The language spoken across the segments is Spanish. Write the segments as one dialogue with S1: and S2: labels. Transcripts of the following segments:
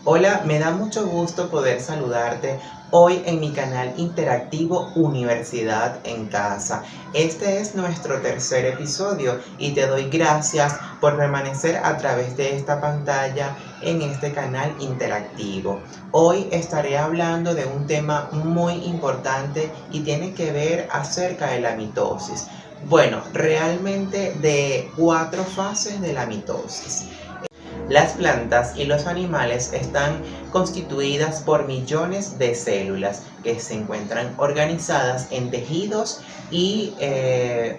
S1: Hola, me da mucho gusto poder saludarte hoy en mi canal interactivo Universidad en Casa. Este es nuestro tercer episodio y te doy gracias por permanecer a través de esta pantalla en este canal interactivo. Hoy estaré hablando de un tema muy importante y tiene que ver acerca de la mitosis. Bueno, realmente de 4 fases de la mitosis. Las plantas y los animales están constituidas por millones de células que se encuentran organizadas en tejidos y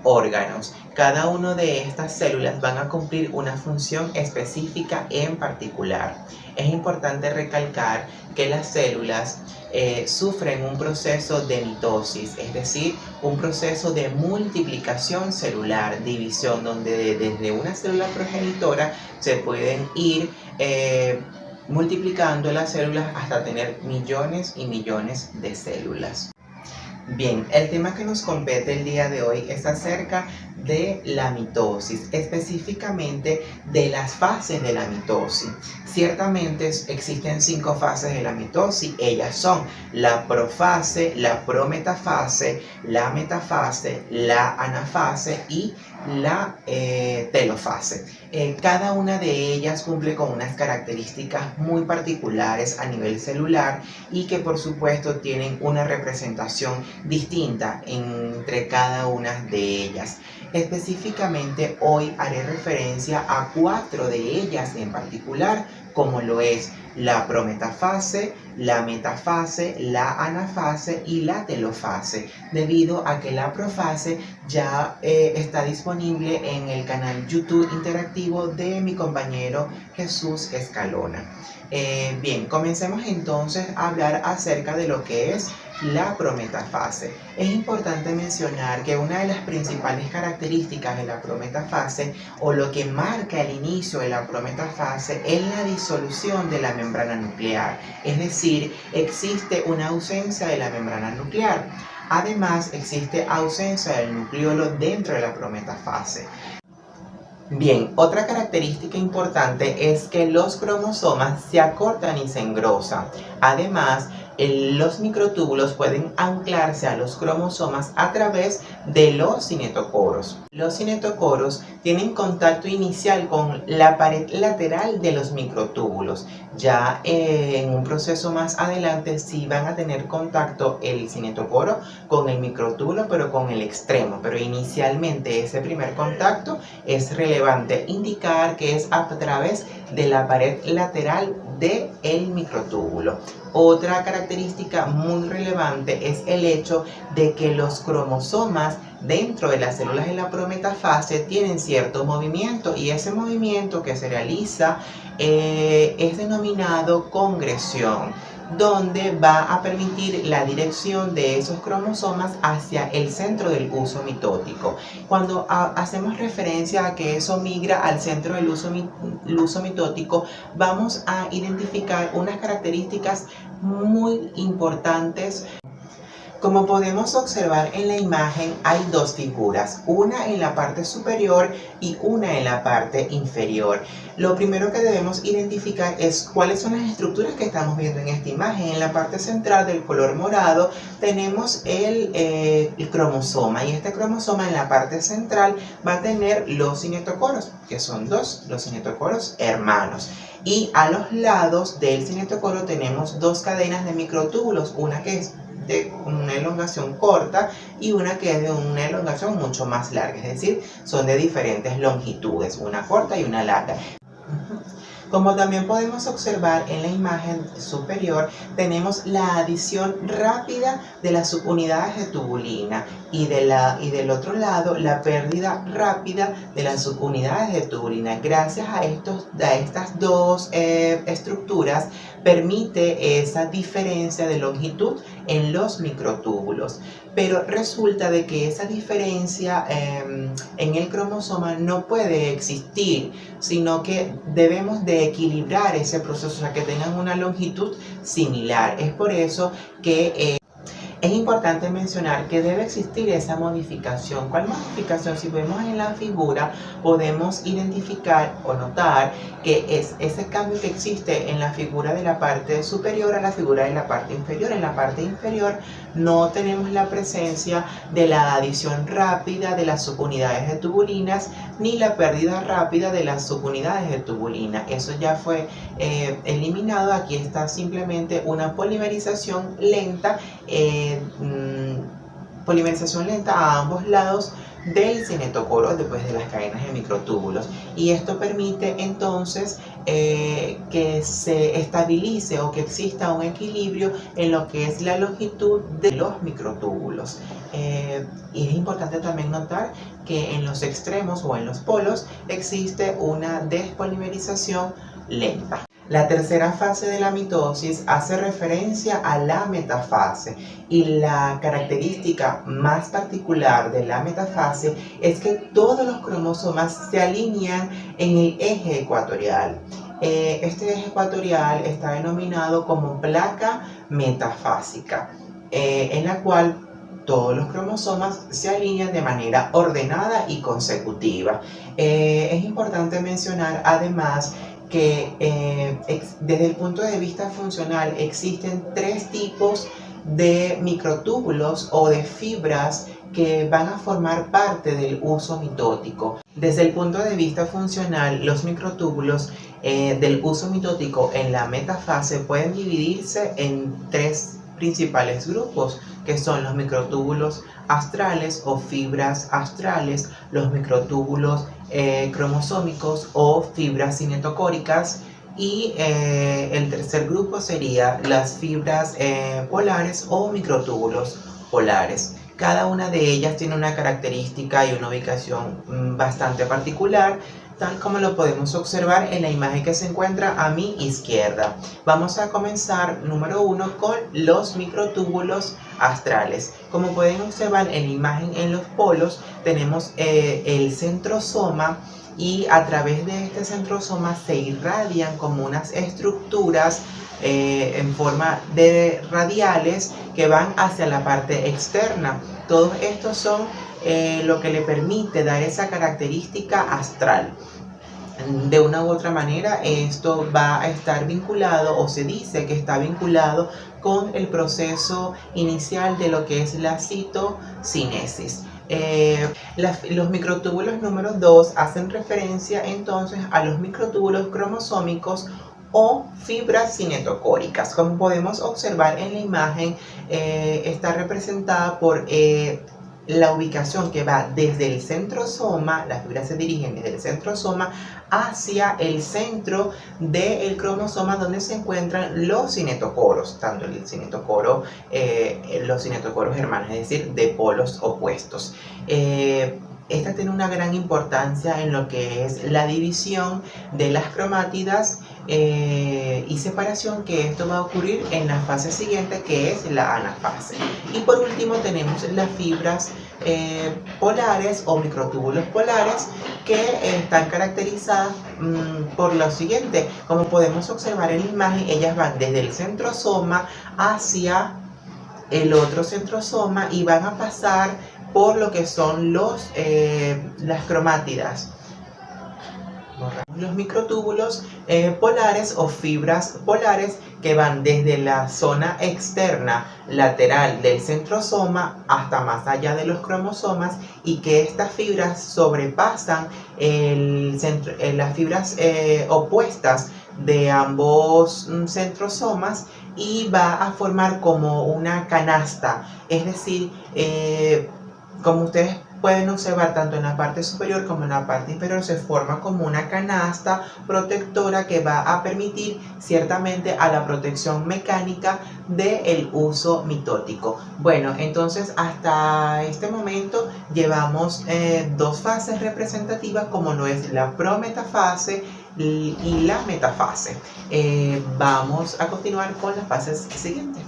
S1: órganos. Cada una de estas células van a cumplir una función específica en particular. Es importante recalcar que las células sufren un proceso de mitosis, es decir, un proceso de multiplicación celular, división, donde desde una célula progenitora se pueden ir multiplicando las células hasta tener millones y millones de células. Bien, el tema que nos compete el día de hoy es acerca de la mitosis, específicamente de las fases de la mitosis. Ciertamente existen 5 fases de la mitosis. Ellas son la profase, la prometafase, la metafase, la anafase y la telofase. Cada una de ellas cumple con unas características muy particulares a nivel celular y que por supuesto tienen una representación distinta entre cada una de ellas. Específicamente hoy haré referencia a 4 de ellas en particular, como lo es la prometafase, la metafase, la anafase y la telofase, debido a que la profase ya está disponible en el canal YouTube interactivo de mi compañero Jesús Escalona. Bien, comencemos entonces a hablar acerca de lo que es la prometafase. Es importante mencionar que una de las principales características de la prometafase, o lo que marca el inicio de la prometafase, es la disolución de la membrana nuclear, es decir, existe una ausencia de la membrana nuclear. Además, existe ausencia del nucleolo dentro de la prometafase. Bien, otra característica importante es que los cromosomas se acortan y se engrosan. Además, los microtúbulos pueden anclarse a los cromosomas a través de los cinetocoros. Los cinetocoros tienen contacto inicial con la pared lateral de los microtúbulos. Ya en un proceso más adelante sí van a tener contacto el cinetocoro con el microtúbulo, pero con el extremo. Pero inicialmente ese primer contacto es relevante indicar que es a través de la pared lateral del microtúbulo. Otra característica muy relevante es el hecho de que los cromosomas dentro de las células de la prometafase tienen cierto movimiento, y ese movimiento que se realiza es denominado congresión, donde va a permitir la dirección de esos cromosomas hacia el centro del uso mitótico. Cuando hacemos referencia a que eso migra al centro del uso mitótico, vamos a identificar unas características muy importantes. Como podemos observar en la imagen, hay 2 figuras, una en la parte superior y una en la parte inferior. Lo primero que debemos identificar es cuáles son las estructuras que estamos viendo en esta imagen. En la parte central del color morado tenemos el cromosoma, y este cromosoma en la parte central va a tener los cinetocoros, que son 2, los cinetocoros hermanos. Y a los lados del cinetocoro tenemos 2 cadenas de microtúbulos, una que es de una elongación corta y una que es de una elongación mucho más larga, es decir, son de diferentes longitudes, una corta y una larga. Como también podemos observar en la imagen superior, tenemos la adición rápida de las subunidades de tubulina y del otro lado la pérdida rápida de las subunidades de tubulina. Gracias a estas 2 estructuras permite esa diferencia de longitud en los microtúbulos. Pero resulta de que esa diferencia en el cromosoma no puede existir, sino que debemos de equilibrar ese proceso, o sea, que tengan una longitud similar. Es por eso que Es importante mencionar que debe existir esa modificación. ¿Cuál modificación? Si vemos en la figura, podemos identificar o notar que es ese cambio que existe en la figura de la parte superior a la figura de la parte inferior. En la parte inferior no tenemos la presencia de la adición rápida de las subunidades de tubulinas ni la pérdida rápida de las subunidades de tubulina. Eso ya fue eliminado. Aquí está simplemente una polimerización lenta, a ambos lados del cinetocoro después de las cadenas de microtúbulos, y esto permite entonces que se estabilice o que exista un equilibrio en lo que es la longitud de los microtúbulos. Y es importante también notar que en los extremos o en los polos existe una despolimerización lenta. La tercera fase de la mitosis hace referencia a la metafase, y la característica más particular de la metafase es que todos los cromosomas se alinean en el eje ecuatorial. Este eje ecuatorial está denominado como placa metafásica, en la cual todos los cromosomas se alinean de manera ordenada y consecutiva. Es importante mencionar además que desde el punto de vista funcional existen tres tipos de microtúbulos o de fibras que van a formar parte del uso mitótico. Desde el punto de vista funcional, los microtúbulos del uso mitótico en la metafase pueden dividirse en tres principales grupos, que son los microtúbulos astrales o fibras astrales, los microtúbulos cromosómicos o fibras cinetocóricas, y el tercer grupo sería las fibras polares o microtúbulos polares. Cada una de ellas tiene una característica y una ubicación bastante particular, tal como lo podemos observar en la imagen que se encuentra a mi izquierda. Vamos a comenzar, número 1, con los microtúbulos astrales. Como pueden observar en la imagen, en los polos tenemos el centrosoma, y a través de este centrosoma se irradian como unas estructuras en forma de radiales que van hacia la parte externa. Todos estos son lo que le permite dar esa característica astral. De una u otra manera, esto va a estar vinculado, o se dice que está vinculado, con el proceso inicial de lo que es la citocinesis. Los microtúbulos número 2 hacen referencia entonces a los microtúbulos cromosómicos o fibras cinetocóricas. Como podemos observar en la imagen, está representada por la ubicación que va desde el centrosoma. Las fibras se dirigen desde el centrosoma hacia el centro del cromosoma, donde se encuentran los cinetocoros, tanto el cinetocoro, los cinetocoros hermanos, es decir, de polos opuestos. Esta tiene una gran importancia en lo que es la división de las cromátidas y separación, que esto va a ocurrir en la fase siguiente, que es la anafase. Y por último tenemos las fibras polares o microtúbulos polares, que están caracterizadas por lo siguiente. Como podemos observar en la imagen, ellas van desde el centrosoma hacia el otro centrosoma y van a pasar por lo que son las cromátidas. Los microtúbulos polares o fibras polares, que van desde la zona externa lateral del centrosoma hasta más allá de los cromosomas, y que estas fibras sobrepasan las fibras opuestas de ambos centrosomas, y va a formar como una canasta. Es decir, como ustedes pueden observar, tanto en la parte superior como en la parte inferior se forma como una canasta protectora que va a permitir ciertamente a la protección mecánica del uso mitótico. Bueno, entonces hasta este momento llevamos dos fases representativas, como lo es la prometafase y la metafase. Vamos a continuar con las fases siguientes.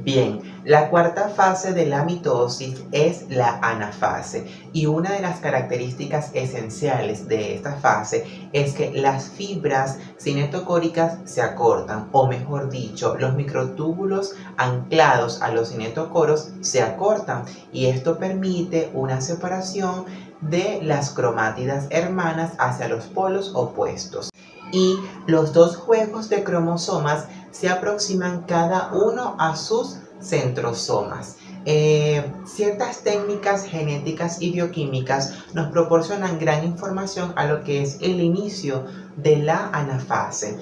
S1: Bien, la cuarta fase de la mitosis es la anafase y una de las características esenciales de esta fase es que las fibras cinetocóricas se acortan, o mejor dicho, los microtúbulos anclados a los cinetocoros se acortan, y esto permite una separación de las cromátidas hermanas hacia los polos opuestos. Y los dos juegos de cromosomas se aproximan cada uno a sus centrosomas. Ciertas técnicas genéticas y bioquímicas nos proporcionan gran información a lo que es el inicio de la anafase.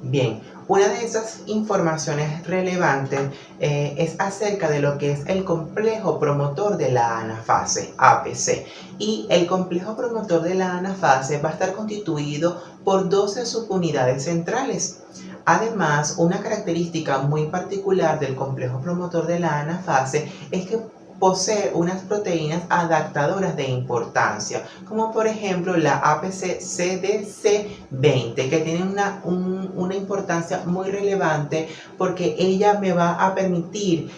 S1: Bien, una de esas informaciones relevantes es acerca de lo que es el complejo promotor de la anafase, APC. Y el complejo promotor de la anafase va a estar constituido por 12 subunidades centrales. Además, una característica muy particular del complejo promotor de la anafase es que posee unas proteínas adaptadoras de importancia, como por ejemplo la APC-CDC20, que tiene una importancia muy relevante porque ella me va a permitir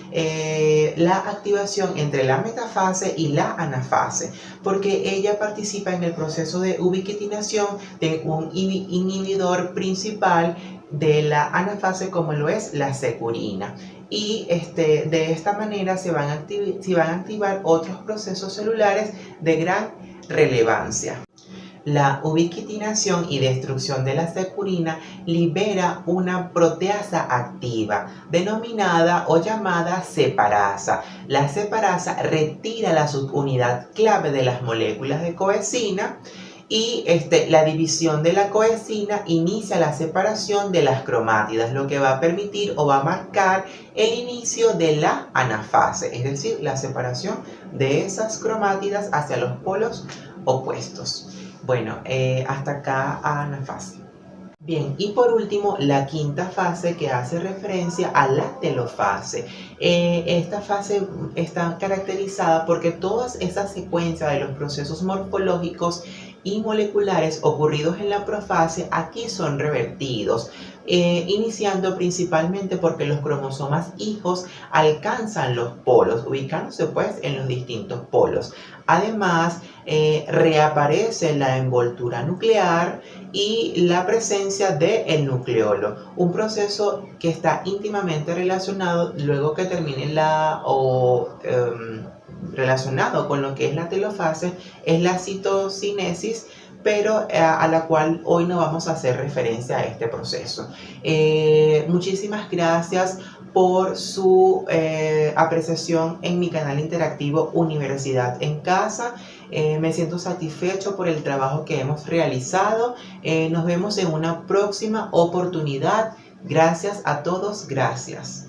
S1: la activación entre la metafase y la anafase, porque ella participa en el proceso de ubiquitinación de un inhibidor principal de la anafase, como lo es la securina. Y de esta manera se van a activar otros procesos celulares de gran relevancia. La ubiquitinación y destrucción de la securina libera una proteasa activa denominada o llamada separasa. La separasa retira la subunidad clave de las moléculas de coenzima, y la división de la coenzima inicia la separación de las cromátidas, lo que va a permitir o va a marcar el inicio de la anafase, es decir, la separación de esas cromátidas hacia los polos opuestos. Bueno, hasta acá anafase. Bien, y por último, la quinta fase, que hace referencia a la telofase. Esta fase está caracterizada porque todas esas secuencias de los procesos morfológicos y moleculares ocurridos en la profase aquí son revertidos, iniciando principalmente porque los cromosomas hijos alcanzan los polos, ubicándose pues en los distintos polos. Además, reaparece la envoltura nuclear y la presencia del nucleolo, un proceso que está íntimamente relacionado luego que termine relacionado con lo que es la telofase, es la citocinesis, pero a la cual hoy no vamos a hacer referencia a este proceso. Muchísimas gracias por su apreciación en mi canal interactivo Universidad en Casa. Me siento satisfecho por el trabajo que hemos realizado. Nos vemos en una próxima oportunidad. Gracias a todos, gracias.